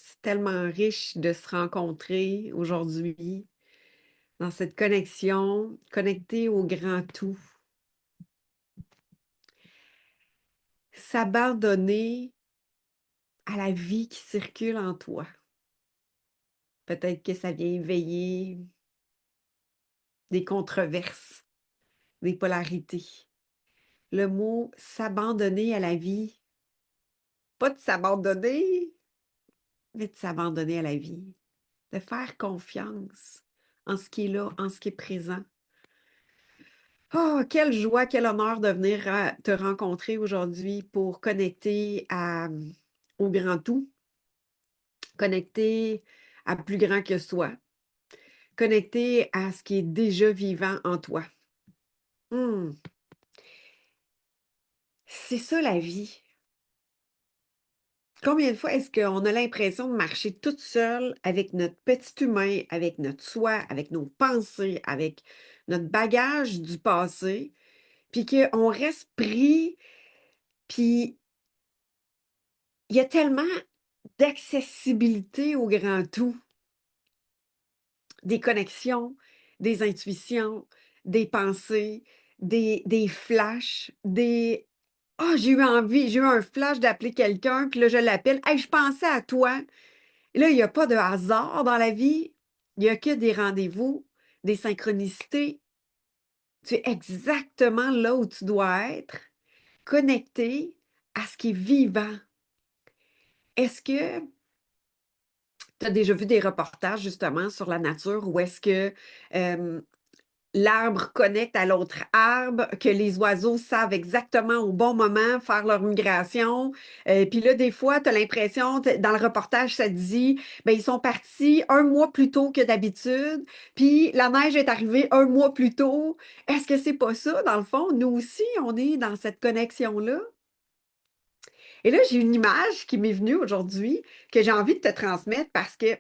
C'est tellement riche de se rencontrer aujourd'hui dans cette connexion, connecter au grand tout. S'abandonner à la vie qui circule en toi. Peut-être que ça vient éveiller des controverses, des polarités. Le mot s'abandonner à la vie, pas de s'abandonner, mais de s'abandonner à la vie, de faire confiance en ce qui est là, en ce qui est présent. Oh, quelle joie, quel honneur de venir te rencontrer aujourd'hui pour connecter au grand tout, connecter à plus grand que soi, connecter à ce qui est déjà vivant en toi. Hmm, c'est ça la vie. Combien de fois est-ce qu'on a l'impression de marcher toute seule avec notre petit humain, avec notre soi, avec nos pensées, avec notre bagage du passé, puis qu'on reste pris, puis il y a tellement d'accessibilité au grand tout, des connexions, des intuitions, des pensées, des flashs, des «Ah, j'ai eu envie, j'ai eu un flash d'appeler quelqu'un, puis là, je l'appelle. Hey, je pensais à toi!» Là, il y a pas de hasard dans la vie, il y a que des rendez-vous, des synchronicités. Tu es exactement là où tu dois être, connecté à ce qui est vivant. Est-ce que tu as déjà vu des reportages justement sur la nature où est-ce que l'arbre connecte à l'autre arbre, que les oiseaux savent exactement au bon moment faire leur migration? Puis là, des fois, tu as l'impression, dans le reportage, ça te dit, ben, ils sont partis un mois plus tôt que d'habitude, puis la neige est arrivée un mois plus tôt. Est-ce que c'est pas ça, dans le fond? Nous aussi, on est dans cette connexion-là. Et là, j'ai une image qui m'est venue aujourd'hui que j'ai envie de te transmettre parce que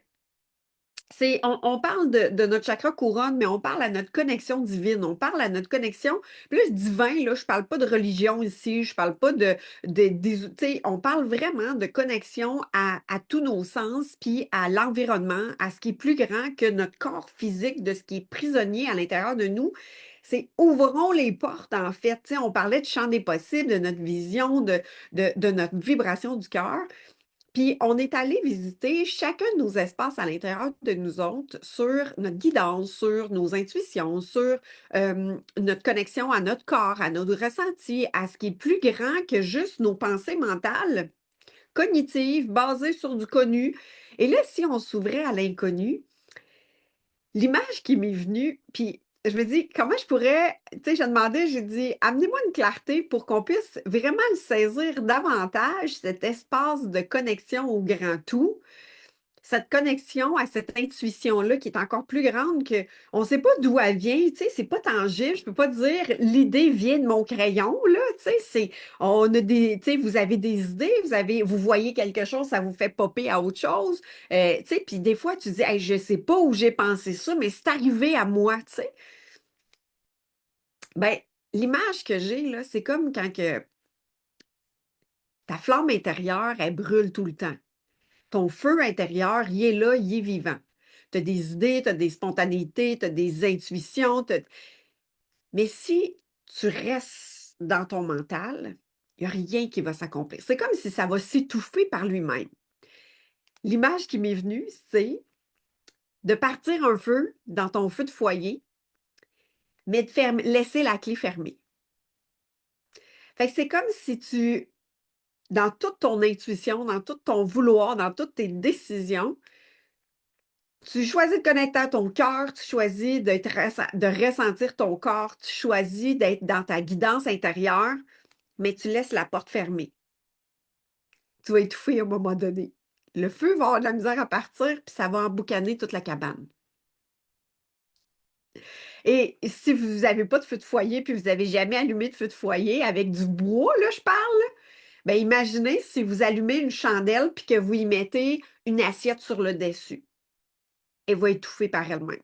on parle de notre chakra couronne, mais on parle à notre connexion divine, on parle à notre connexion. Puis là, divin, là, je parle pas de religion ici, je parle pas tu sais, on parle vraiment de connexion à tous nos sens, puis à l'environnement, à ce qui est plus grand que notre corps physique, de ce qui est prisonnier à l'intérieur de nous. C'est ouvrons les portes, en fait. Tu sais, on parlait de champ des possibles, de notre vision, de notre vibration du cœur. Puis on est allé visiter chacun de nos espaces à l'intérieur de nous autres sur notre guidance, sur nos intuitions, sur notre connexion à notre corps, à nos ressentis, à ce qui est plus grand que juste nos pensées mentales, cognitives, basées sur du connu. Et là, si on s'ouvrait à l'inconnu, l'image qui m'est venue, puis je me dis, comment je pourrais, tu sais, j'ai demandé, j'ai dit, amenez-moi une clarté pour qu'on puisse vraiment le saisir davantage, cet espace de connexion au grand tout, cette connexion à cette intuition-là qui est encore plus grande que, on ne sait pas d'où elle vient, tu sais, c'est pas tangible, je peux pas dire, l'idée vient de mon crayon, là, tu sais, on a des, tu sais, vous avez des idées, vous voyez quelque chose, ça vous fait popper à autre chose, tu sais, puis des fois, tu dis, hey, je sais pas où j'ai pensé ça, mais c'est arrivé à moi, tu sais. Ben, l'image que j'ai, là, c'est comme quand que ta flamme intérieure, elle brûle tout le temps. Ton feu intérieur, il est là, il est vivant. Tu as des idées, tu as des spontanéités, tu as des intuitions. Mais si tu restes dans ton mental, il n'y a rien qui va s'accomplir. C'est comme si ça va s'étouffer par lui-même. L'image qui m'est venue, c'est de partir un feu dans ton feu de foyer, mais de laisser la clé fermée. Fait que c'est comme si dans toute ton intuition, dans tout ton vouloir, dans toutes tes décisions, tu choisis de connecter à ton cœur, tu choisis de ressentir ton corps, tu choisis d'être dans ta guidance intérieure, mais tu laisses la porte fermée. Tu vas étouffer à un moment donné. Le feu va avoir de la misère à partir, puis ça va emboucaner toute la cabane. Et si vous n'avez pas de feu de foyer, puis vous n'avez jamais allumé de feu de foyer avec du bois, là, je parle, bien, imaginez si vous allumez une chandelle, puis que vous y mettez une assiette sur le dessus. Elle va étouffer par elle-même.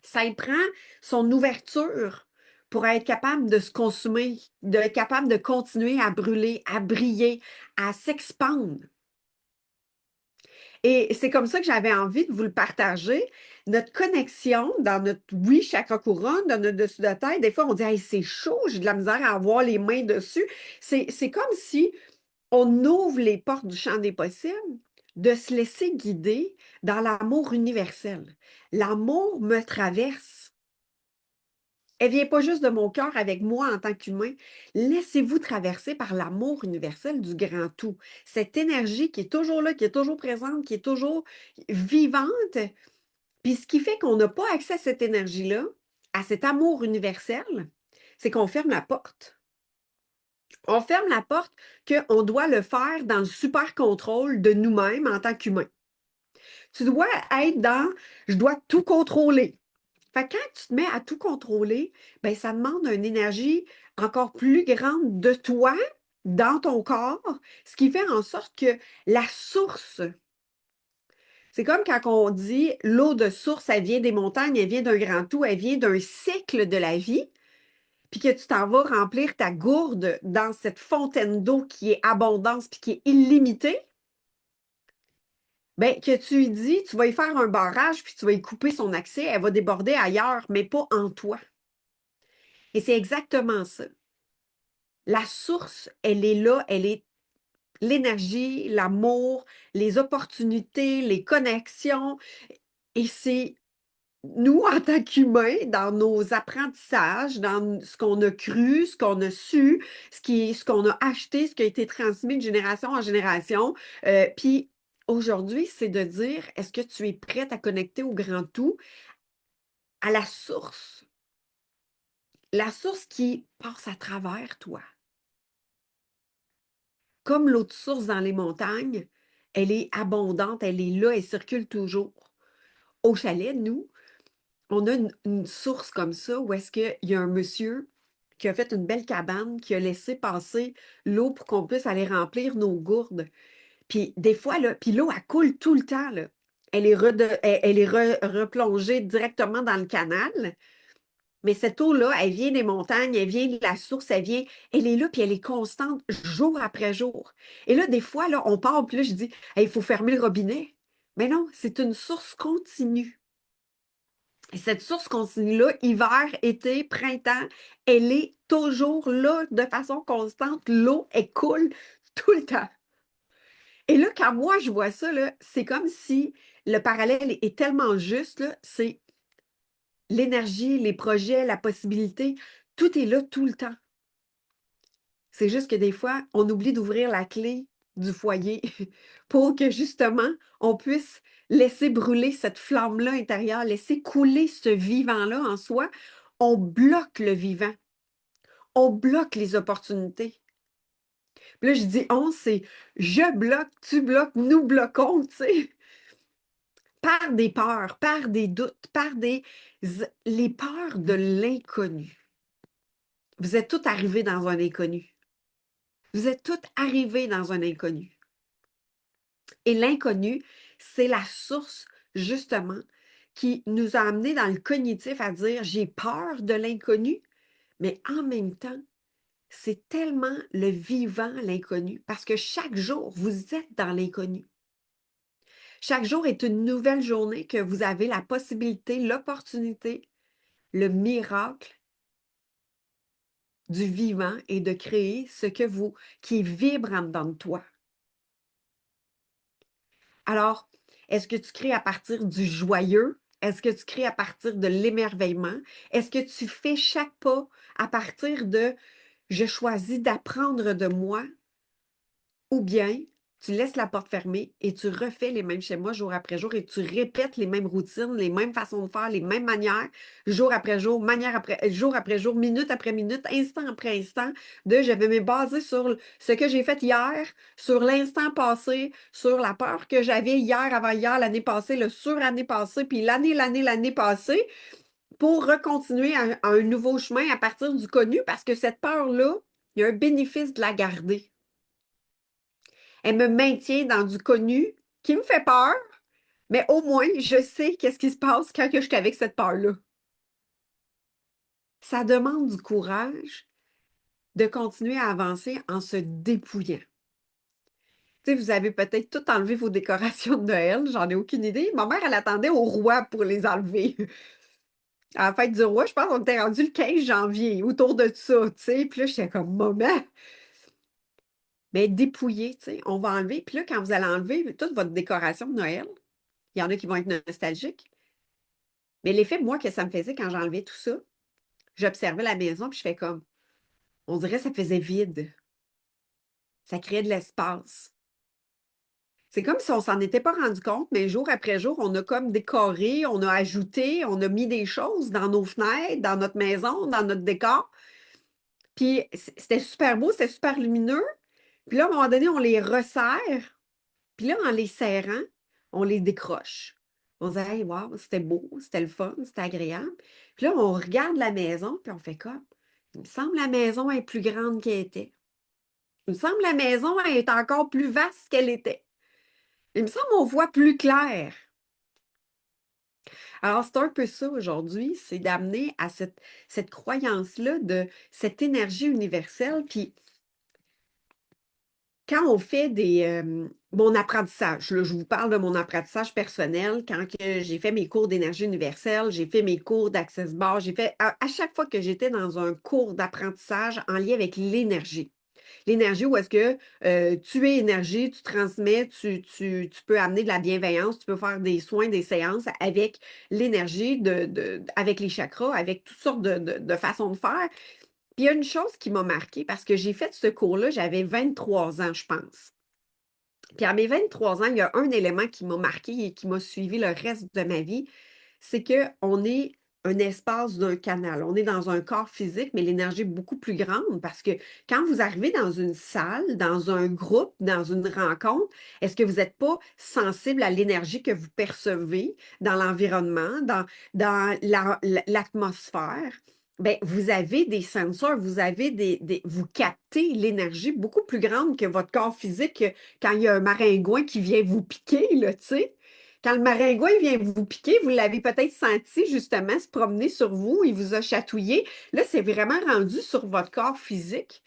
Ça y prend son ouverture pour être capable de se consumer, d'être capable de continuer à brûler, à briller, à s'expandre. Et c'est comme ça que j'avais envie de vous le partager. Notre connexion dans notre, oui, chakra couronne, dans notre dessus de tête, des fois, on dit, hey, c'est chaud, j'ai de la misère à avoir les mains dessus. C'est comme si on ouvre les portes du champ des possibles, de se laisser guider dans l'amour universel. L'amour me traverse. Elle vient pas juste de mon cœur avec moi en tant qu'humain. Laissez-vous traverser par l'amour universel du grand tout. Cette énergie qui est toujours là, qui est toujours présente, qui est toujours vivante. Puis ce qui fait qu'on n'a pas accès à cette énergie-là, à cet amour universel, c'est qu'on ferme la porte. On ferme la porte qu'on doit le faire dans le super contrôle de nous-mêmes en tant qu'humains. Tu dois être dans je dois tout contrôler. Fait que quand tu te mets à tout contrôler, ben, ça demande une énergie encore plus grande de toi dans ton corps, ce qui fait en sorte que la source, c'est comme quand on dit l'eau de source, elle vient des montagnes, elle vient d'un grand tout, elle vient d'un cycle de la vie, puis que tu t'en vas remplir ta gourde dans cette fontaine d'eau qui est abondance puis qui est illimitée, bien, que tu lui dis, tu vas y faire un barrage puis tu vas y couper son accès, elle va déborder ailleurs, mais pas en toi. Et c'est exactement ça. La source, elle est là, elle est l'énergie, l'amour, les opportunités, les connexions. Et c'est nous, en tant qu'humains, dans nos apprentissages, dans ce qu'on a cru, ce qu'on a su, ce qu'on a acheté, ce qui a été transmis de génération en génération. Puis aujourd'hui, c'est de dire, est-ce que tu es prête à connecter au grand tout, à la source qui passe à travers toi. Comme l'eau de source dans les montagnes, elle est abondante, elle est là, elle circule toujours. Au chalet, nous, on a une source comme ça où est-ce qu'il y a un monsieur qui a fait une belle cabane, qui a laissé passer l'eau pour qu'on puisse aller remplir nos gourdes. Puis des fois, là, puis l'eau, elle coule tout le temps, là. Elle est replongée directement dans le canal. Mais cette eau-là, elle vient des montagnes, elle vient de la source, elle est là, puis elle est constante jour après jour. Et là, des fois, là, on part, puis là, je dis, hey, il faut fermer le robinet. Mais non, c'est une source continue. Et cette source continue-là, hiver, été, printemps, elle est toujours là de façon constante. L'eau, elle coule tout le temps. Et là, quand moi, je vois ça, là, c'est comme si le parallèle est tellement juste, là, c'est l'énergie, les projets, la possibilité, tout est là tout le temps. C'est juste que des fois, on oublie d'ouvrir la clé du foyer pour que justement, on puisse laisser brûler cette flamme-là intérieure, laisser couler ce vivant-là en soi. On bloque le vivant. On bloque les opportunités. Puis là, je dis on, c'est je bloque, tu bloques, nous bloquons, tu sais, par des peurs, par des doutes, les peurs de l'inconnu. Vous êtes tous arrivés dans un inconnu. Vous êtes tous arrivés dans un inconnu. Et l'inconnu, c'est la source, justement, qui nous a amenés dans le cognitif à dire j'ai peur de l'inconnu, mais en même temps, c'est tellement le vivant, l'inconnu, parce que chaque jour, vous êtes dans l'inconnu. Chaque jour est une nouvelle journée que vous avez la possibilité, l'opportunité, le miracle du vivant et de créer ce que vous, qui vibre en dedans de toi. Alors, est-ce que tu crées à partir du joyeux? Est-ce que tu crées à partir de l'émerveillement? Est-ce que tu fais chaque pas à partir de je choisis d'apprendre de moi? Ou bien tu laisses la porte fermée et tu refais les mêmes schémas jour après jour et tu répètes les mêmes routines, les mêmes façons de faire, les mêmes manières, jour après jour, jour après jour, minute après minute, instant après instant, de je vais me baser sur ce que j'ai fait hier, sur l'instant passé, sur la peur que j'avais hier, avant-hier, l'année passée, le sur-année passée, puis l'année passée, pour recontinuer à un nouveau chemin à partir du connu, parce que cette peur-là, il y a un bénéfice de la garder. Elle me maintient dans du connu qui me fait peur, mais au moins, je sais qu'est-ce qui se passe quand que je suis avec cette peur-là. Ça demande du courage de continuer à avancer en se dépouillant. Tu sais, vous avez peut-être tout enlevé vos décorations de Noël, j'en ai aucune idée. Ma mère, elle attendait au roi pour les enlever. À la fête du roi, je pense qu'on était rendu le 15 janvier, autour de ça, tu sais. Puis là, j'étais comme, maman, mais dépouillée, tu sais, on va enlever. Puis là, quand vous allez enlever toute votre décoration de Noël, il y en a qui vont être nostalgiques. Mais l'effet, moi, que ça me faisait quand j'enlevais tout ça, j'observais la maison, puis je fais comme, on dirait que ça faisait vide. Ça créait de l'espace. C'est comme si on s'en était pas rendu compte, mais jour après jour, on a comme décoré, on a ajouté, on a mis des choses dans nos fenêtres, dans notre maison, dans notre décor. Puis c'était super beau, c'était super lumineux. Puis là, à un moment donné, on les resserre. Puis là, en les serrant, on les décroche. On se dit, hey, wow, c'était beau, c'était le fun, c'était agréable. Puis là, on regarde la maison, puis on fait comme, il me semble que la maison est plus grande qu'elle était. Il me semble que la maison elle est encore plus vaste qu'elle était. Il me semble qu'on voit plus clair. Alors, c'est un peu ça aujourd'hui, c'est d'amener à cette croyance-là de cette énergie universelle. Puis, quand on fait mon apprentissage, là, je vous parle de mon apprentissage personnel, quand que j'ai fait mes cours d'énergie universelle, j'ai fait mes cours d'Access Bar, j'ai fait, à chaque fois que j'étais dans un cours d'apprentissage en lien avec l'énergie. L'énergie où est-ce que tu es énergie, tu transmets, tu peux amener de la bienveillance, tu peux faire des soins, des séances avec l'énergie, avec les chakras, avec toutes sortes de façons de faire. Puis il y a une chose qui m'a marquée parce que j'ai fait ce cours-là, j'avais 23 ans, je pense. Puis à mes 23 ans, il y a un élément qui m'a marqué et qui m'a suivi le reste de ma vie, c'est qu'on est un espace d'un canal. On est dans un corps physique, mais l'énergie est beaucoup plus grande parce que quand vous arrivez dans une salle, dans un groupe, dans une rencontre, est-ce que vous n'êtes pas sensible à l'énergie que vous percevez dans l'environnement, dans l'atmosphère? Bien, vous avez des sensors, vous avez vous captez l'énergie beaucoup plus grande que votre corps physique quand il y a un maringouin qui vient vous piquer, là, tu sais. Quand le maringouin vient vous piquer, vous l'avez peut-être senti justement se promener sur vous, il vous a chatouillé. Là, c'est vraiment rendu sur votre corps physique,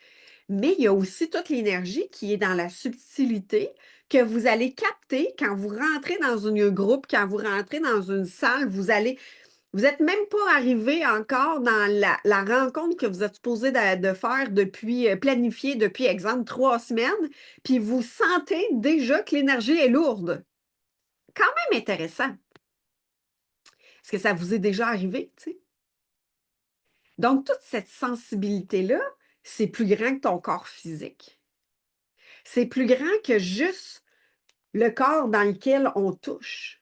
mais il y a aussi toute l'énergie qui est dans la subtilité que vous allez capter quand vous rentrez dans un groupe, quand vous rentrez dans une salle, vous n'êtes même pas arrivé encore dans la rencontre que vous êtes supposé de faire depuis, planifiée depuis, exemple, 3 semaines, puis vous sentez déjà que l'énergie est lourde. Quand même intéressant. Est-ce que ça vous est déjà arrivé, tu sais? Donc, toute cette sensibilité-là, c'est plus grand que ton corps physique. C'est plus grand que juste le corps dans lequel on touche.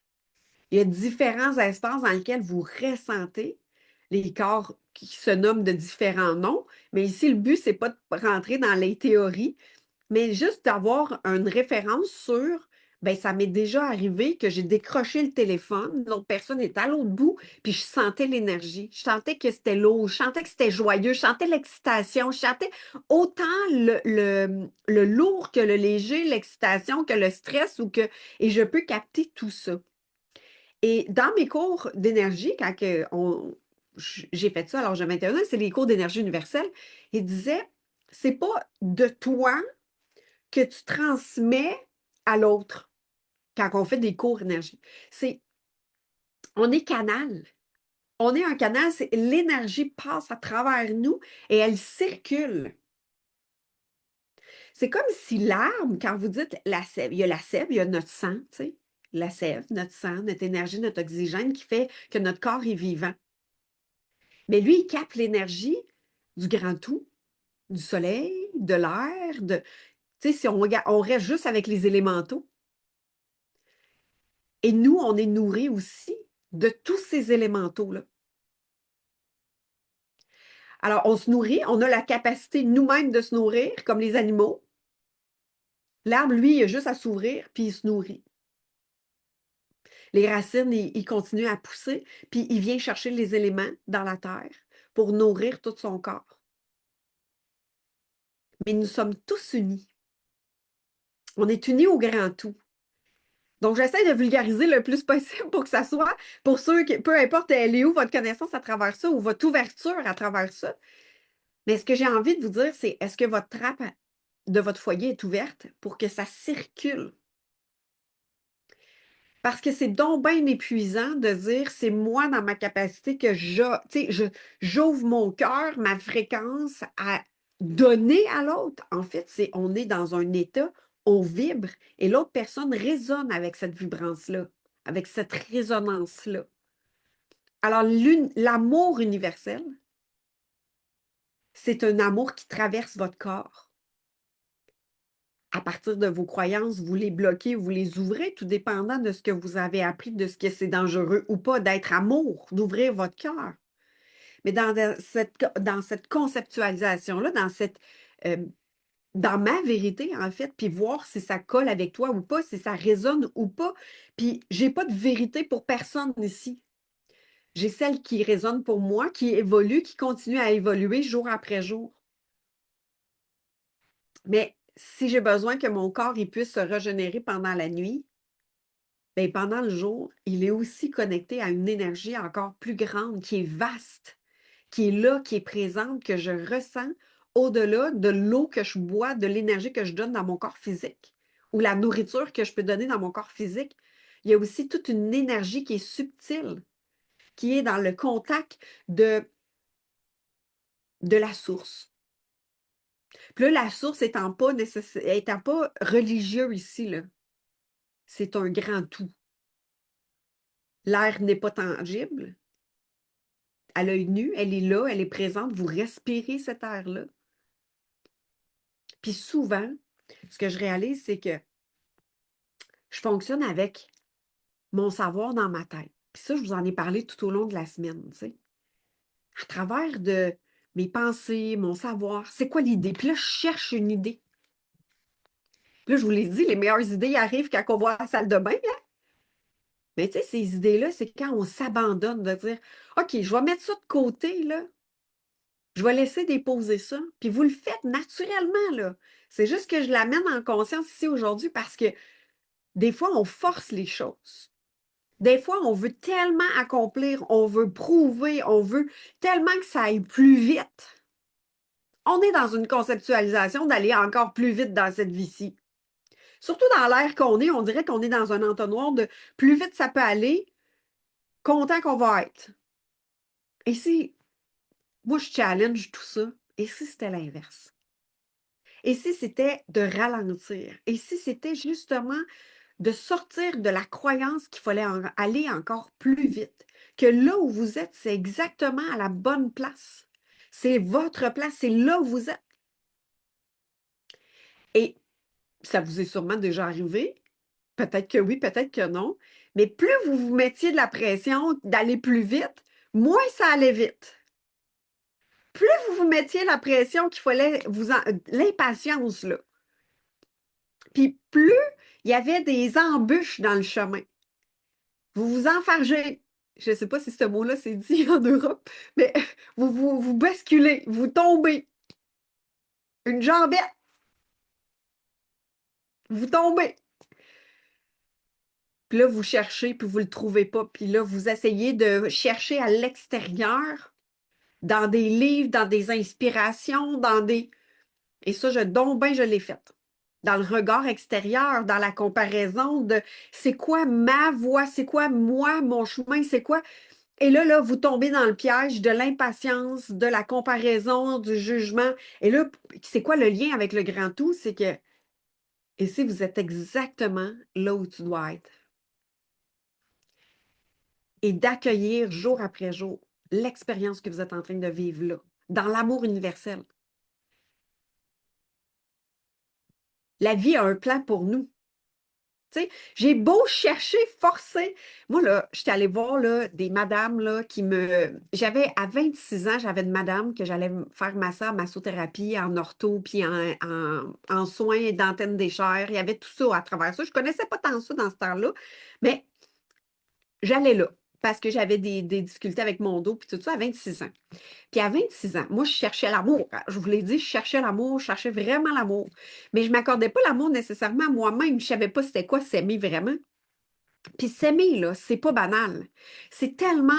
Il y a différents espaces dans lesquels vous ressentez les corps qui se nomment de différents noms, mais ici, le but, c'est pas de rentrer dans les théories, mais juste d'avoir une référence sur, ben ça m'est déjà arrivé que j'ai décroché le téléphone, l'autre personne est à l'autre bout, puis je sentais l'énergie. Je sentais que c'était lourd, je sentais que c'était joyeux, je sentais l'excitation, je sentais autant le lourd que le léger, l'excitation, que le stress et je peux capter tout ça. Et dans mes cours d'énergie, j'ai fait ça, alors j'ai 21 ans, c'est les cours d'énergie universelle, il disait, c'est pas de toi que tu transmets à l'autre quand on fait des cours énergie. C'est, on est canal. On est un canal, c'est l'énergie passe à travers nous et elle circule. C'est comme si l'arbre, quand vous dites la sève, il y a la sève, il y a notre sang, tu sais, la sève, notre sang, notre énergie, notre oxygène qui fait que notre corps est vivant. Mais lui, il capte l'énergie du grand tout, du soleil, de l'air, tu sais, si on reste juste avec les élémentaux. Et nous, on est nourris aussi de tous ces élémentaux-là. Alors, on se nourrit, on a la capacité nous-mêmes de se nourrir, comme les animaux. L'arbre, lui, il a juste à s'ouvrir, puis il se nourrit. Les racines, il continue à pousser, puis il vient chercher les éléments dans la terre pour nourrir tout son corps. Mais nous sommes tous unis. On est unis au grand tout. Donc, j'essaie de vulgariser le plus possible pour que ça soit, pour ceux qui, peu importe elle est où votre connaissance à travers ça ou votre ouverture à travers ça. Mais ce que j'ai envie de vous dire, c'est est-ce que votre trappe de votre foyer est ouverte pour que ça circule. Parce que c'est donc bien épuisant de dire c'est moi dans ma capacité que j'ouvre mon cœur, ma fréquence à donner à l'autre. En fait, on est dans un état, on vibre et l'autre personne résonne avec cette vibrance-là, avec cette résonance-là. Alors, l'amour universel, c'est un amour qui traverse votre corps. À partir de vos croyances, vous les bloquez, vous les ouvrez, tout dépendant de ce que vous avez appris, de ce que c'est dangereux ou pas d'être amour, d'ouvrir votre cœur. Mais dans cette conceptualisation-là, euh, dans ma vérité, en fait, puis voir si ça colle avec toi ou pas, si ça résonne ou pas. Puis, j'ai pas de vérité pour personne ici. J'ai celle qui résonne pour moi, qui évolue, qui continue à évoluer jour après jour. Mais si j'ai besoin que mon corps il puisse se régénérer pendant la nuit, bien, pendant le jour, il est aussi connecté à une énergie encore plus grande, qui est vaste, qui est là, qui est présente, que je ressens au-delà de l'eau que je bois, de l'énergie que je donne dans mon corps physique ou la nourriture que je peux donner dans mon corps physique. Il y a aussi toute une énergie qui est subtile, qui est dans le contact de la source. Puis là, la source étant pas religieux ici, là, c'est un grand tout. L'air n'est pas tangible. À l'œil nu, elle est là, elle est présente. Vous respirez cet air-là. Puis souvent, ce que je réalise, c'est que je fonctionne avec mon savoir dans ma tête. Puis ça, je vous en ai parlé tout au long de la semaine, tu sais. À travers de mes pensées, mon savoir, c'est quoi l'idée? Puis là, je cherche une idée. Puis là, je vous l'ai dit, les meilleures idées arrivent quand on voit la salle de bain, hein? Mais tu sais, ces idées-là, c'est quand on s'abandonne de dire, OK, je vais mettre ça de côté, là. Je vais laisser déposer ça. Puis vous le faites naturellement, là. C'est juste que je l'amène en conscience ici aujourd'hui parce que des fois, on force les choses. Des fois, on veut tellement accomplir, on veut prouver, on veut tellement que ça aille plus vite. On est dans une conceptualisation d'aller encore plus vite dans cette vie-ci. Surtout dans l'air qu'on est, on dirait qu'on est dans un entonnoir de plus vite ça peut aller, content qu'on va être. Et si, moi, je challenge tout ça, et si c'était l'inverse? Et si c'était de ralentir? Et si c'était justement de sortir de la croyance qu'il fallait aller encore plus vite? Que là où vous êtes, c'est exactement à la bonne place. C'est votre place, c'est là où vous êtes. Et ça vous est sûrement déjà arrivé. Peut-être que oui, peut-être que non. Mais plus vous vous mettiez de la pression d'aller plus vite, moins ça allait vite. Plus vous vous mettiez la pression qu'il fallait l'impatience, là. Puis plus il y avait des embûches dans le chemin. Vous vous enfargez. Je ne sais pas si ce mot-là c'est dit en Europe, mais vous basculez, vous tombez. Une jambette, vous tombez. Puis là, vous cherchez, puis vous ne le trouvez pas. Puis là, vous essayez de chercher à l'extérieur, dans des livres, dans des inspirations, Et ça, je l'ai fait. Dans le regard extérieur, dans la comparaison de c'est quoi ma voix, c'est quoi moi, mon chemin, c'est quoi. Et là, vous tombez dans le piège de l'impatience, de la comparaison, du jugement. Et là, c'est quoi le lien avec le grand tout? C'est que, et si vous êtes exactement là où tu dois être? Et d'accueillir jour après jour l'expérience que vous êtes en train de vivre là, dans l'amour universel. La vie a un plan pour nous. Tu sais, j'ai beau chercher, forcer. Moi, là, j'étais allée voir là, des madames là, à 26 ans, j'avais une madame que j'allais faire massothérapie en ortho, puis en soins d'antenne des chairs. Il y avait tout ça à travers ça. Je ne connaissais pas tant ça dans ce temps-là, mais j'allais là parce que j'avais des difficultés avec mon dos, puis tout ça à 26 ans. Puis à 26 ans, moi, je cherchais l'amour. Je vous l'ai dit, je cherchais l'amour, je cherchais vraiment l'amour. Mais je ne m'accordais pas l'amour nécessairement à moi-même. Je ne savais pas c'était quoi s'aimer vraiment. Puis s'aimer, là, c'est pas banal. C'est tellement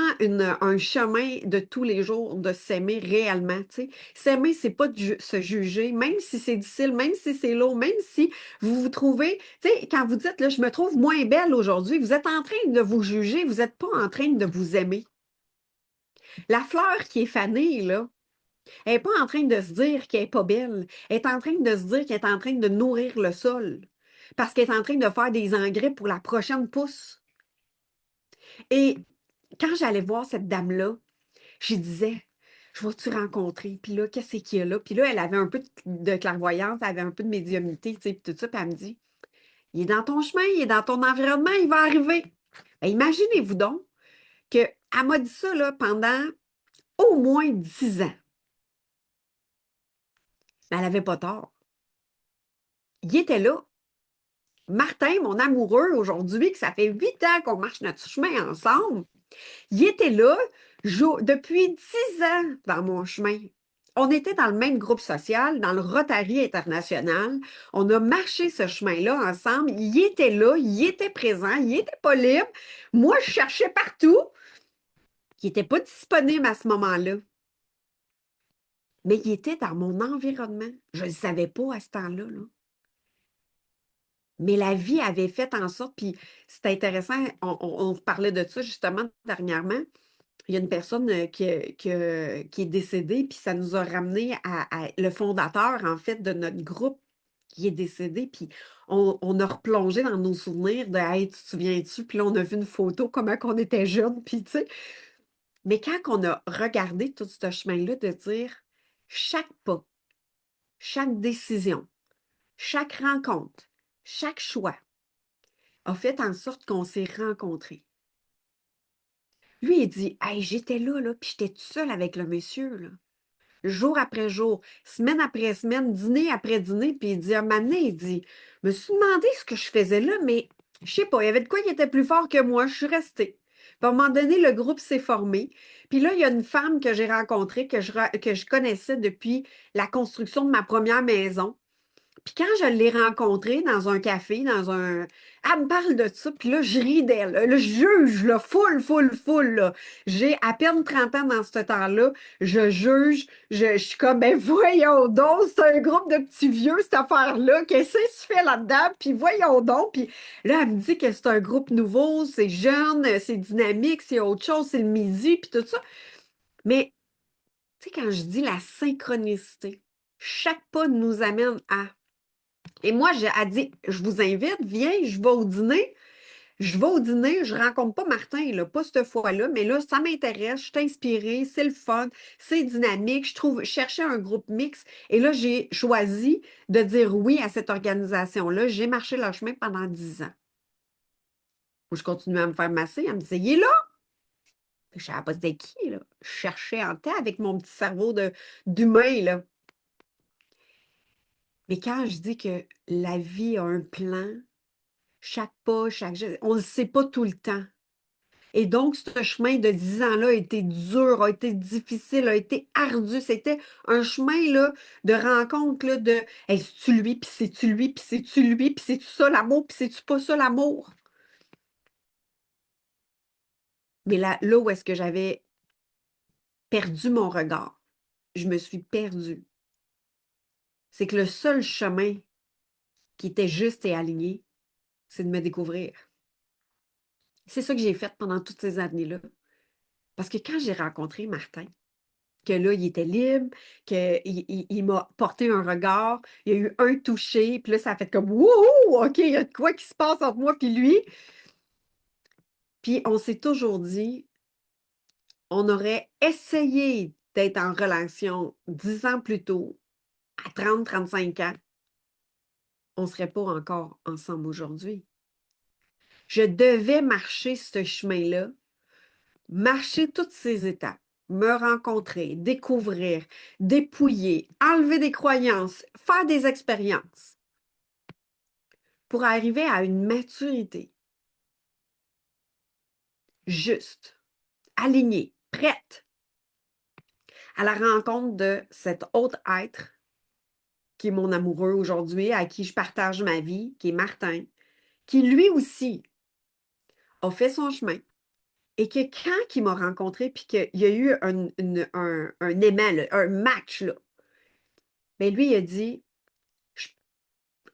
un chemin de tous les jours de s'aimer réellement, tu sais. S'aimer, c'est pas de se juger, même si c'est difficile, même si c'est lourd, même si vous vous trouvez, tu sais, quand vous dites, là, je me trouve moins belle aujourd'hui, vous êtes en train de vous juger, vous n'êtes pas en train de vous aimer. La fleur qui est fanée, là, elle n'est pas en train de se dire qu'elle n'est pas belle. Elle est en train de se dire qu'elle est en train de nourrir le sol. Parce qu'elle est en train de faire des engrais pour la prochaine pousse. Et quand j'allais voir cette dame-là, je disais, je vais-tu rencontrer? Puis là, qu'est-ce qu'il y a là? Puis là, elle avait un peu de clairvoyance, elle avait un peu de médiumnité, tu sais, puis tout ça. Puis elle me dit, il est dans ton chemin, il est dans ton environnement, il va arriver. Ben, imaginez-vous donc qu'elle m'a dit ça là, pendant au moins 10 ans. Mais elle n'avait pas tort. Il était là. Martin, mon amoureux, aujourd'hui, que ça fait 8 ans qu'on marche notre chemin ensemble, il était là depuis 10 ans dans mon chemin. On était dans le même groupe social, dans le Rotary International. On a marché ce chemin-là ensemble. Il était là, il était présent, il n'était pas libre. Moi, je cherchais partout. Il n'était pas disponible à ce moment-là. Mais il était dans mon environnement. Je ne le savais pas à ce temps-là, là. Mais la vie avait fait en sorte, puis c'est intéressant, on parlait de ça justement dernièrement. Il y a une personne qui est décédée, puis ça nous a ramené à le fondateur, en fait, de notre groupe qui est décédé, puis on a replongé dans nos souvenirs de Hey, tu te souviens-tu? Puis là, on a vu une photo, comment qu'on était jeunes, puis tu sais. Mais quand on a regardé tout ce chemin-là, de dire chaque pas, chaque décision, chaque rencontre, chaque choix a fait en sorte qu'on s'est rencontrés. Lui, il dit Hey, j'étais là, puis j'étais toute seule avec le monsieur, là. Jour après jour, semaine après semaine, dîner après dîner, puis il dit, un moment donné, il dit, je me suis demandé ce que je faisais là, mais je sais pas, il y avait de quoi qui était plus fort que moi, je suis restée. Puis à un moment donné, le groupe s'est formé. Puis là, il y a une femme que j'ai rencontrée, que je connaissais depuis la construction de ma première maison. Puis quand je l'ai rencontrée dans un café, Elle me parle de ça, puis là, je ris d'elle. Là, je juge, là, full, là. J'ai à peine 30 ans dans ce temps-là. Je juge. Je suis comme, ben voyons donc, c'est un groupe de petits vieux, cette affaire-là. Qu'est-ce que tu fais là-dedans? Puis voyons donc. Puis là, elle me dit que c'est un groupe nouveau, c'est jeune, c'est dynamique, c'est autre chose, c'est le midi, puis tout ça. Mais, tu sais, quand je dis la synchronicité, chaque pas nous amène à... Et moi, elle dit, je vous invite, viens, je vais au dîner. Je vais au dîner, je ne rencontre pas Martin, là, pas cette fois-là, mais là, ça m'intéresse, je suis inspirée, c'est le fun, c'est dynamique, je cherchais un groupe mixte. Et là, j'ai choisi de dire oui à cette organisation-là. J'ai marché leur chemin pendant 10 ans. Je continuais à me faire masser. Elle me disait, il est là! Je ne savais pas c'était qui, là. Je cherchais en tête avec mon petit cerveau d'humain, là. Mais quand je dis que la vie a un plan, chaque pas, chaque geste, on ne le sait pas tout le temps. Et donc, ce chemin de 10 ans-là a été dur, a été difficile, a été ardu. C'était un chemin là, de rencontre là, de hey, c'est-tu lui, puis c'est-tu lui, puis c'est-tu lui, puis c'est-tu ça l'amour, puis c'est-tu pas ça l'amour? Mais là où est-ce que j'avais perdu mon regard, je me suis perdue. C'est que le seul chemin qui était juste et aligné, c'est de me découvrir. C'est ça que j'ai fait pendant toutes ces années-là. Parce que quand j'ai rencontré Martin, que là, il était libre, qu'il m'a porté un regard, il y a eu un toucher, puis là, ça a fait comme Wouhou! OK, il y a de quoi qui se passe entre moi puis lui. Puis on s'est toujours dit, on aurait essayé d'être en relation 10 ans plus tôt, à 30, 35 ans, on ne serait pas encore ensemble aujourd'hui. Je devais marcher ce chemin-là, marcher toutes ces étapes, me rencontrer, découvrir, dépouiller, enlever des croyances, faire des expériences pour arriver à une maturité juste, alignée, prête à la rencontre de cet autre être qui est mon amoureux aujourd'hui, à qui je partage ma vie, qui est Martin, qui lui aussi a fait son chemin et que quand il m'a rencontré, puis qu'il y a eu un aimant, là, un match, là, ben lui, il a dit, je,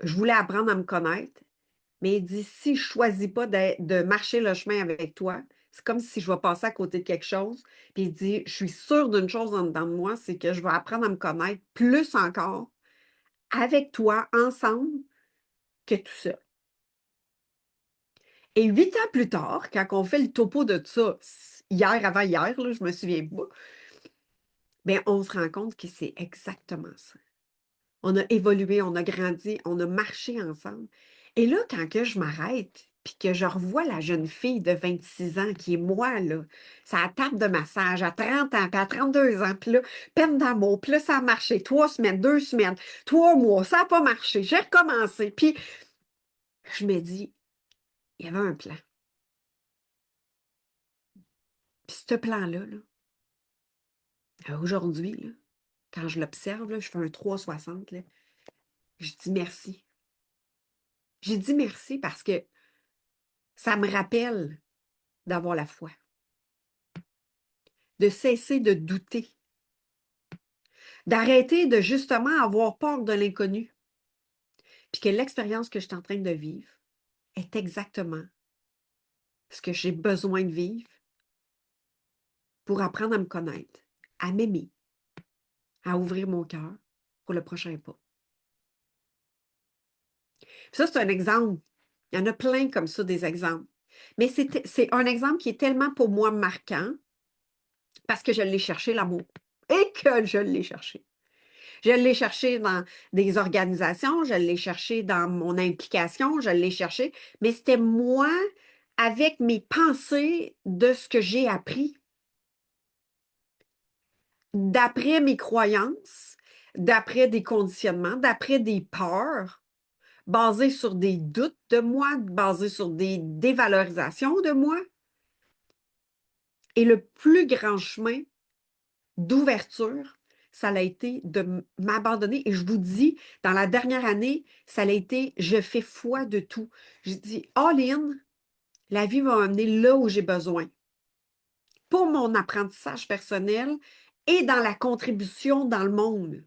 je voulais apprendre à me connaître, mais il dit, si je ne choisis pas de marcher le chemin avec toi, c'est comme si je vais passer à côté de quelque chose. Puis il dit, je suis sûre d'une chose en dedans de moi, c'est que je vais apprendre à me connaître plus encore avec toi, ensemble, que tout ça. Et 8 ans plus tard, quand on fait le topo de ça, hier, avant-hier, là, je me souviens pas, bien, on se rend compte que c'est exactement ça. On a évolué, on a grandi, on a marché ensemble. Et là, quand que je m'arrête, puis que je revois la jeune fille de 26 ans qui est moi, là, ça table de massage à 30 ans, puis à 32 ans, puis là, peine d'amour, puis là, ça a marché 3 semaines, 2 semaines, 3 mois, ça n'a pas marché. J'ai recommencé, puis je me dis, il y avait un plan. Puis ce plan-là, là, aujourd'hui, là, quand je l'observe, là, je fais un 360, là, je dis merci. J'ai dit merci parce que ça me rappelle d'avoir la foi, de cesser de douter, d'arrêter de justement avoir peur de l'inconnu, puis que l'expérience que je suis en train de vivre est exactement ce que j'ai besoin de vivre pour apprendre à me connaître, à m'aimer, à ouvrir mon cœur pour le prochain pas. Puis ça, c'est un exemple. Il y en a plein comme ça, des exemples. Mais c'est un exemple qui est tellement pour moi marquant parce que je l'ai cherché, l'amour. Et que je l'ai cherché. Je l'ai cherché dans des organisations, je l'ai cherché dans mon implication, je l'ai cherché, mais c'était moi avec mes pensées de ce que j'ai appris, d'après mes croyances, d'après des conditionnements, d'après des peurs, basées sur des doutes de moi, basées sur des dévalorisations de moi. Et le plus grand chemin d'ouverture, ça a été de m'abandonner. Et je vous dis, dans la dernière année, ça a été, je fais foi de tout. Je dis, all in, la vie va m'amener là où j'ai besoin. Pour mon apprentissage personnel et dans la contribution dans le monde.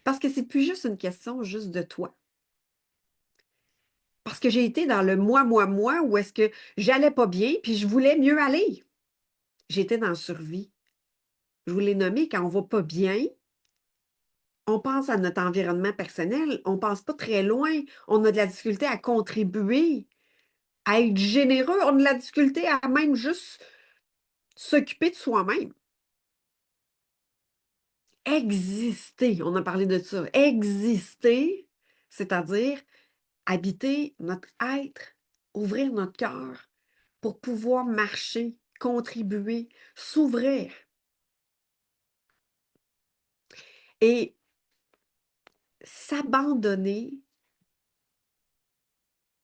Parce que c'est plus juste une question juste de toi. Parce que j'ai été dans le moi, où est-ce que j'allais pas bien, puis je voulais mieux aller. J'étais dans la survie. Je vous l'ai nommé, quand on va pas bien, on pense à notre environnement personnel, on ne pense pas très loin, on a de la difficulté à contribuer, à être généreux, on a de la difficulté à même juste s'occuper de soi-même. Exister, on a parlé de ça, exister, c'est-à-dire habiter notre être, ouvrir notre cœur pour pouvoir marcher, contribuer, s'ouvrir. Et s'abandonner,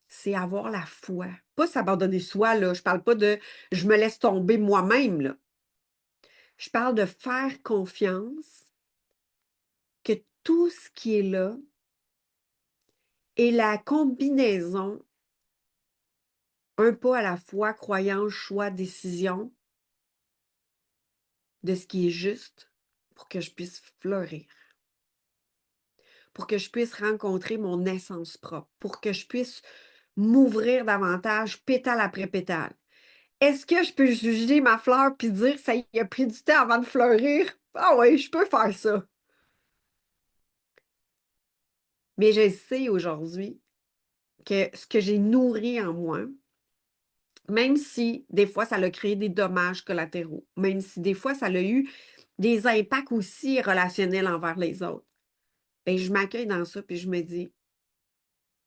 c'est avoir la foi. Pas s'abandonner soi, là. Je parle pas de je me laisse tomber moi-même, là. Je parle de faire confiance que tout ce qui est là est la combinaison, un pas à la fois, croyance, choix, décision, de ce qui est juste pour que je puisse fleurir, pour que je puisse rencontrer mon essence propre, pour que je puisse m'ouvrir davantage, pétale après pétale. Est-ce que je peux juger ma fleur puis dire que ça y a pris du temps avant de fleurir? Ah oui, je peux faire ça. Mais je sais aujourd'hui que ce que j'ai nourri en moi, même si des fois ça a créé des dommages collatéraux, même si des fois ça a eu des impacts aussi relationnels envers les autres, bien, je m'accueille dans ça puis je me dis,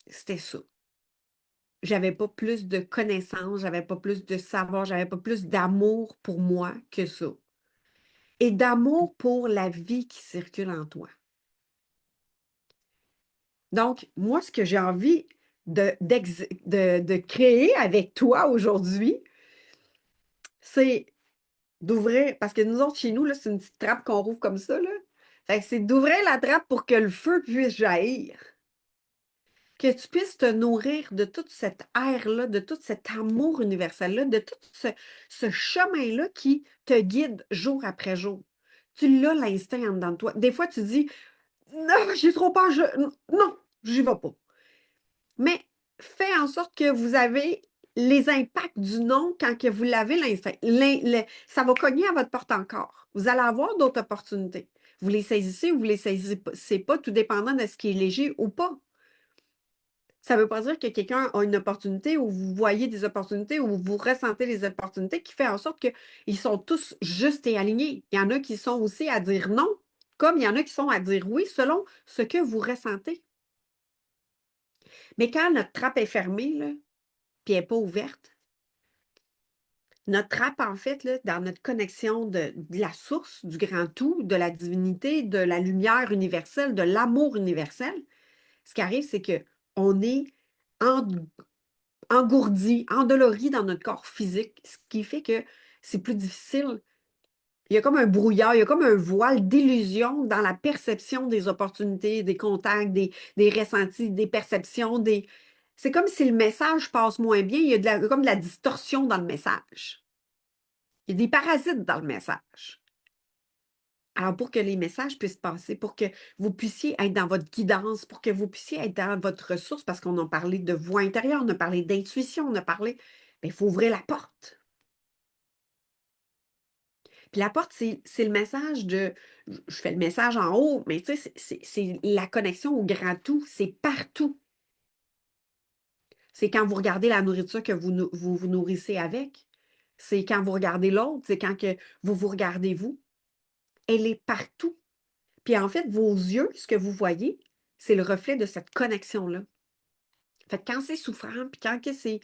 c'était ça. J'avais pas plus de connaissances, j'avais pas plus de savoir, j'avais pas plus d'amour pour moi que ça. Et d'amour pour la vie qui circule en toi. Donc, moi, ce que j'ai envie de créer avec toi aujourd'hui, c'est d'ouvrir, parce que nous autres, chez nous, là, c'est une petite trappe qu'on rouvre comme ça, là. Fait que c'est d'ouvrir la trappe pour que le feu puisse jaillir. que tu puisses te nourrir de toute cette air-là, de tout cet amour universel-là, de tout ce chemin-là qui te guide jour après jour. Tu l'as l'instinct en dedans de toi. Des fois, tu dis, non, j'ai trop peur, non, j'y vais pas. Mais fais en sorte que vous avez les impacts du non quand que vous l'avez l'instinct. Ça va cogner à votre porte encore. Vous allez avoir d'autres opportunités. Vous les saisissez ou vous les saisissez pas, tout dépendant de ce qui est léger ou pas. Ça ne veut pas dire que quelqu'un a une opportunité ou vous voyez des opportunités ou vous ressentez les opportunités qui fait en sorte qu'ils sont tous justes et alignés. Il y en a qui sont aussi à dire non, comme il y en a qui sont à dire oui selon ce que vous ressentez. Mais quand notre trappe est fermée, là, puis elle n'est pas ouverte, notre trappe, en fait, là, dans notre connexion de la source, du grand tout, de la divinité, de la lumière universelle, de l'amour universel, ce qui arrive, c'est qu'on est en engourdi, endolori dans notre corps physique, ce qui fait que c'est plus difficile. Il y a comme un brouillard, il y a comme un voile d'illusion dans la perception des opportunités, des contacts, des ressentis, des perceptions, des... C'est comme si le message passe moins bien, il y a comme de la distorsion dans le message. Il y a des parasites dans le message. Alors, pour que les messages puissent passer, pour que vous puissiez être dans votre guidance, pour que vous puissiez être dans votre ressource, parce qu'on a parlé de voix intérieure, on a parlé d'intuition, on a parlé, bien, il faut ouvrir la porte. Puis la porte, c'est le message de, je fais le message en haut, mais tu sais, c'est la connexion au grand tout, c'est partout. C'est quand vous regardez la nourriture que vous nourrissez avec. C'est quand vous regardez l'autre, c'est quand que vous vous regardez vous. Elle est partout. Puis en fait, vos yeux, ce que vous voyez, c'est le reflet de cette connexion-là. Fait que quand c'est souffrant, puis quand que c'est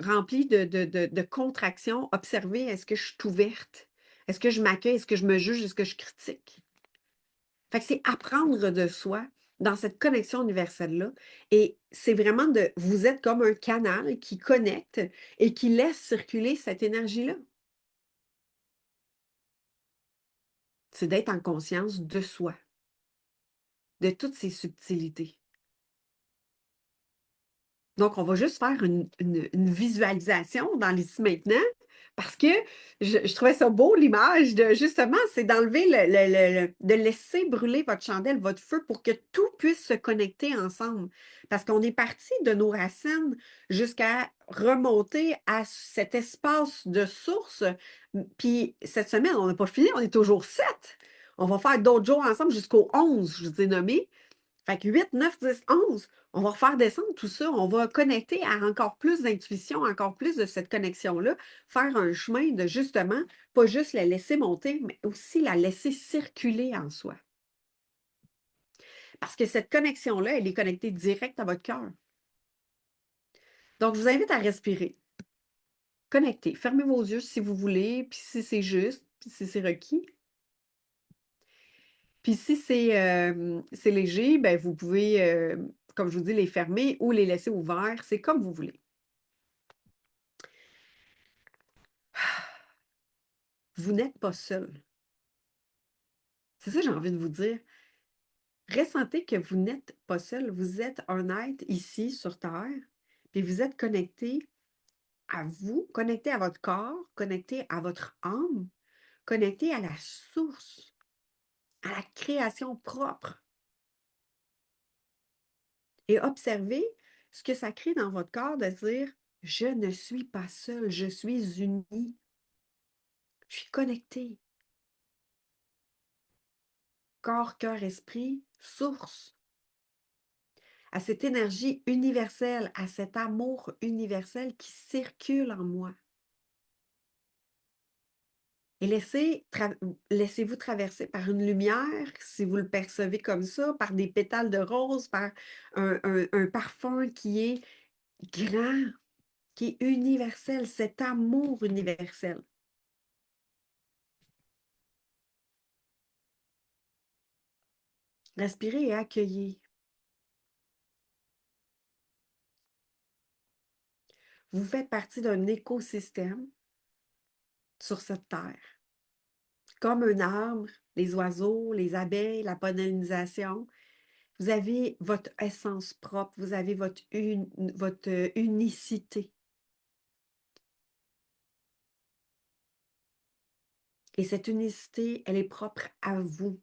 rempli de contractions, observez, est-ce que je suis ouverte? Est-ce que je m'accueille? Est-ce que je me juge? Est-ce que je critique? Fait que c'est apprendre de soi dans cette connexion universelle-là. Et c'est vraiment de, vous êtes comme un canal qui connecte et qui laisse circuler cette énergie-là. C'est d'être en conscience de soi, de toutes ces subtilités. Donc, on va juste faire une visualisation dans l'ici maintenant parce que je trouvais ça beau, l'image de justement, c'est d'enlever de laisser brûler votre chandelle, votre feu pour que tout puisse se connecter ensemble. Parce qu'on est parti de nos racines jusqu'à remonter à cet espace de source. Puis cette semaine, on n'a pas fini, on est toujours 7. On va faire d'autres jours ensemble jusqu'au 11, je vous ai nommé. Fait que 8, 9, 10, 11, on va refaire descendre tout ça. On va connecter à encore plus d'intuition, encore plus de cette connexion-là, faire un chemin de justement, pas juste la laisser monter, mais aussi la laisser circuler en soi. Parce que cette connexion-là, elle est connectée direct à votre cœur. Donc, je vous invite à respirer. Connectez. Fermez vos yeux si vous voulez, puis si c'est juste, puis si c'est requis. Puis si c'est léger, ben vous pouvez, comme je vous dis, les fermer ou les laisser ouverts. C'est comme vous voulez. Vous n'êtes pas seul. C'est ça que j'ai envie de vous dire. Ressentez que vous n'êtes pas seul. Vous êtes un être ici sur Terre, puis vous êtes connecté à vous, connecté à votre corps, connecté à votre âme, connecté à la source, à la création propre. Et observez ce que ça crée dans votre corps de dire, je ne suis pas seul, je suis unie, je suis connecté. Corps, cœur, esprit, source. À cette énergie universelle, à cet amour universel qui circule en moi. Et laissez-vous traverser par une lumière, si vous le percevez comme ça, par des pétales de rose, par un parfum qui est grand, qui est universel, cet amour universel. Respirez et accueillez. Vous faites partie d'un écosystème sur cette terre. Comme un arbre, les oiseaux, les abeilles, la pollinisation Vous avez votre essence propre, vous avez votre unicité. Et cette unicité, elle est propre à vous.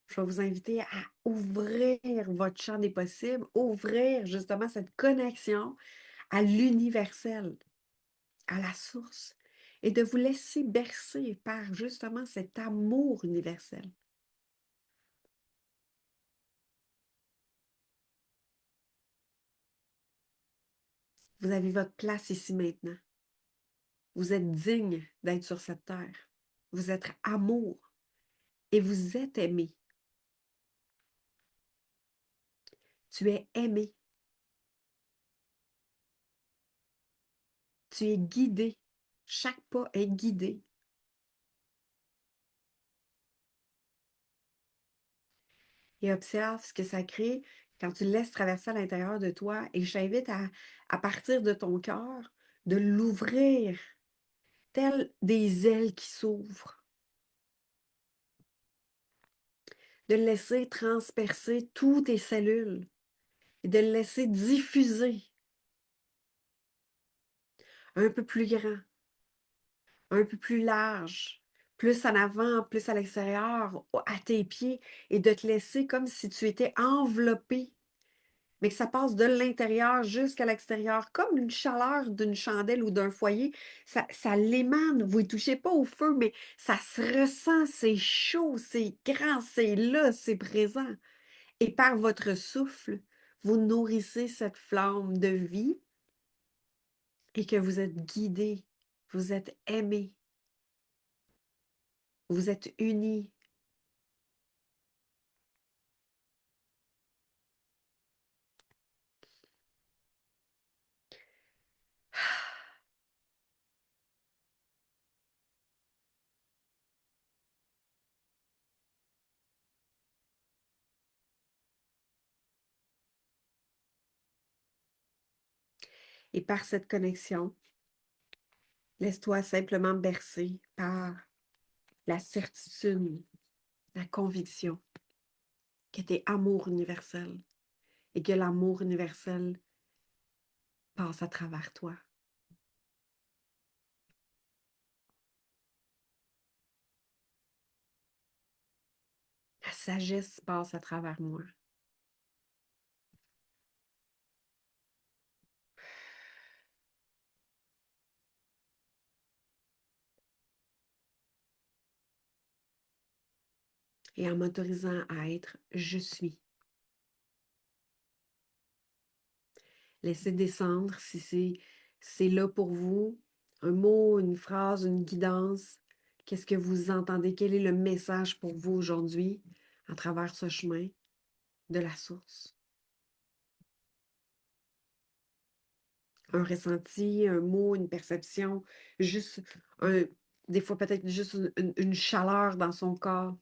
Je vais vous inviter à ouvrir votre champ des possibles, ouvrir justement cette connexion à l'universel, à la source, et de vous laisser bercer par justement cet amour universel. Vous avez votre place ici maintenant. Vous êtes digne d'être sur cette terre. Vous êtes amour et vous êtes aimé. Tu es aimé. Tu es guidé. Chaque pas est guidé. Et observe ce que ça crée quand tu le laisses traverser à l'intérieur de toi. Et je t'invite à partir de ton cœur, de l'ouvrir, telles des ailes qui s'ouvrent, de le laisser transpercer toutes tes cellules et de le laisser diffuser un peu plus grand, un peu plus large, plus en avant, plus à l'extérieur, à tes pieds, et de te laisser comme si tu étais enveloppé, mais que ça passe de l'intérieur jusqu'à l'extérieur, comme une chaleur d'une chandelle ou d'un foyer. Ça l'émane. Vous ne touchez pas au feu, mais ça se ressent, c'est chaud, c'est grand, c'est là, c'est présent. Et par votre souffle, vous nourrissez cette flamme de vie et que vous êtes guidé, vous êtes aimé, vous êtes unis. Et par cette connexion, laisse-toi simplement bercer par la certitude, la conviction que tu es amour universel et que l'amour universel passe à travers toi. La sagesse passe à travers moi. Et en m'autorisant à être je suis. Laissez descendre si c'est là pour vous, un mot, une phrase, une guidance. Qu'est-ce que vous entendez? Quel est le message pour vous aujourd'hui à travers ce chemin de la source? Un ressenti, un mot, une perception, juste un, des fois peut-être juste une chaleur dans son corps.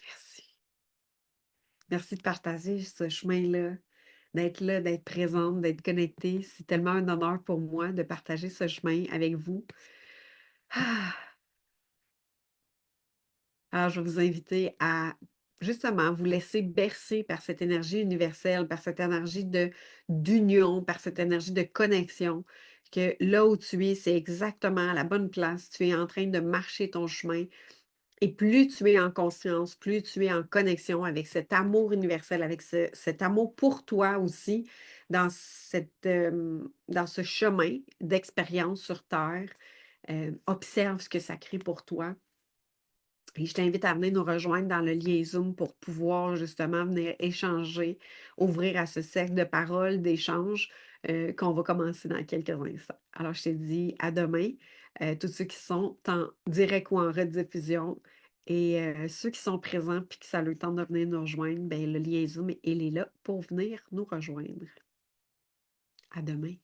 Merci. Merci de partager ce chemin-là, d'être là, d'être présente, d'être connectée. C'est tellement un honneur pour moi de partager ce chemin avec vous. Ah! Alors, je vais vous inviter à justement vous laisser bercer par cette énergie universelle, par cette énergie d'union, par cette énergie de connexion, que là où tu es, c'est exactement à la bonne place. Tu es en train de marcher ton chemin. Et plus tu es en conscience, plus tu es en connexion avec cet amour universel, avec cet amour pour toi aussi, dans ce chemin d'expérience sur Terre. Observe ce que ça crée pour toi. Et je t'invite à venir nous rejoindre dans le lien Zoom pour pouvoir justement venir échanger, ouvrir à ce cercle de parole, d'échange qu'on va commencer dans quelques instants. Alors, je te dis à demain, tous ceux qui sont en direct ou en rediffusion et ceux qui sont présents puis que ça a le temps de venir nous rejoindre, ben, le lien Zoom, il est là pour venir nous rejoindre. À demain.